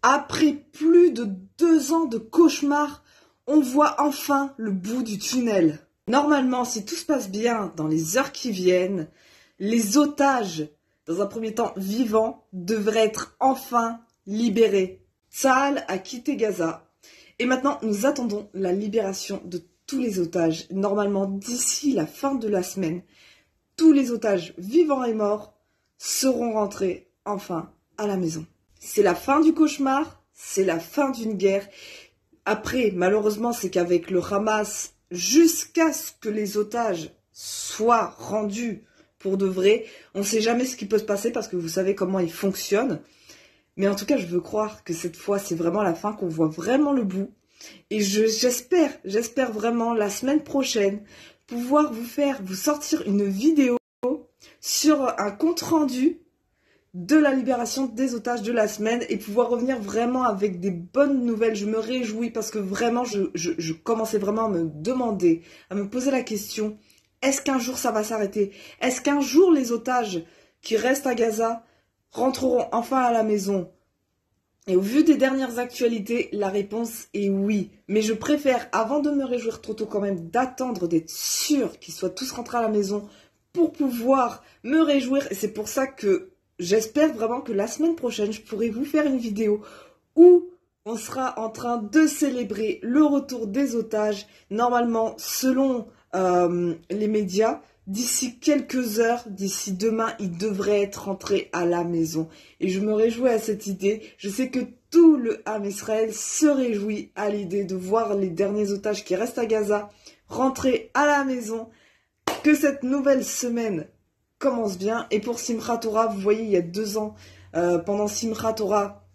Après plus de 2 ans de cauchemar, on voit enfin le bout du tunnel. Normalement, si tout se passe bien dans les heures qui viennent, les otages, dans un premier temps vivants, devraient être enfin libérés. Tsahal a quitté Gaza et maintenant nous attendons la libération de tous les otages. Normalement, d'ici la fin de la semaine, tous les otages vivants et morts seront rentrés enfin à la maison. C'est la fin du cauchemar, c'est la fin d'une guerre. Après, malheureusement, c'est qu'avec le Hamas, jusqu'à ce que les otages soient rendus pour de vrai, on ne sait jamais ce qui peut se passer parce que vous savez comment ils fonctionnent. Mais en tout cas, je veux croire que cette fois, c'est vraiment la fin, qu'on voit vraiment le bout. Et j'espère vraiment la semaine prochaine pouvoir vous sortir une vidéo sur un compte-rendu de la libération des otages de la semaine et pouvoir revenir vraiment avec des bonnes nouvelles. Je me réjouis parce que vraiment, je commençais vraiment à me demander, à me poser la question, est-ce qu'un jour ça va s'arrêter? Est-ce qu'un jour les otages qui restent à Gaza rentreront enfin à la maison? Et au vu des dernières actualités, la réponse est oui. Mais je préfère, avant de me réjouir trop tôt quand même, d'attendre d'être sûr qu'ils soient tous rentrés à la maison pour pouvoir me réjouir. Et c'est pour ça que j'espère vraiment que la semaine prochaine, je pourrai vous faire une vidéo où on sera en train de célébrer le retour des otages. Normalement, selon les médias, d'ici quelques heures, d'ici demain, ils devraient être rentrés à la maison. Et je me réjouis à cette idée. Je sais que tout le Ham Israël se réjouit à l'idée de voir les derniers otages qui restent à Gaza rentrer à la maison. Que cette nouvelle semaine commence bien. Et pour Simchat Torah, vous voyez, il y a 2 ans, pendant Simchat Torah,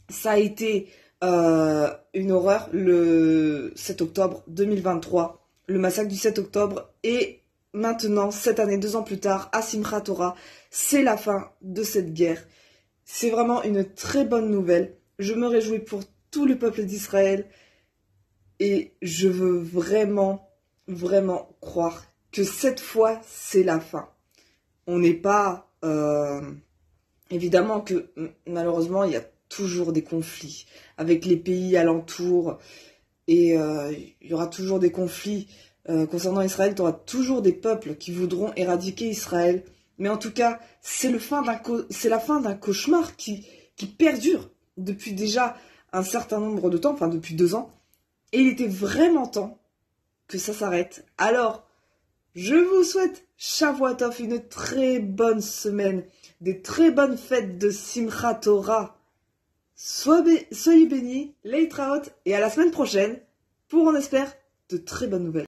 ça a été une horreur, le 7 octobre 2023, le massacre du 7 octobre. Et maintenant, cette année, 2 ans plus tard, à Simchat Torah, c'est la fin de cette guerre. C'est vraiment une très bonne nouvelle. Je me réjouis pour tout le peuple d'Israël. Et je veux vraiment, vraiment croire que cette fois, c'est la fin. On n'est pas... évidemment que, malheureusement, il y a toujours des conflits avec les pays alentours. Et il y aura toujours des conflits concernant Israël. Il y aura toujours des peuples qui voudront éradiquer Israël. Mais en tout cas, c'est la fin d'un cauchemar qui perdure depuis déjà un certain nombre de temps, enfin depuis 2 ans. Et il était vraiment temps que ça s'arrête. Alors, je vous souhaite Shavua Tov, une très bonne semaine, des très bonnes fêtes de Simchat Torah. Soyez bénis, Leitraot, et à la semaine prochaine pour, on espère, de très bonnes nouvelles.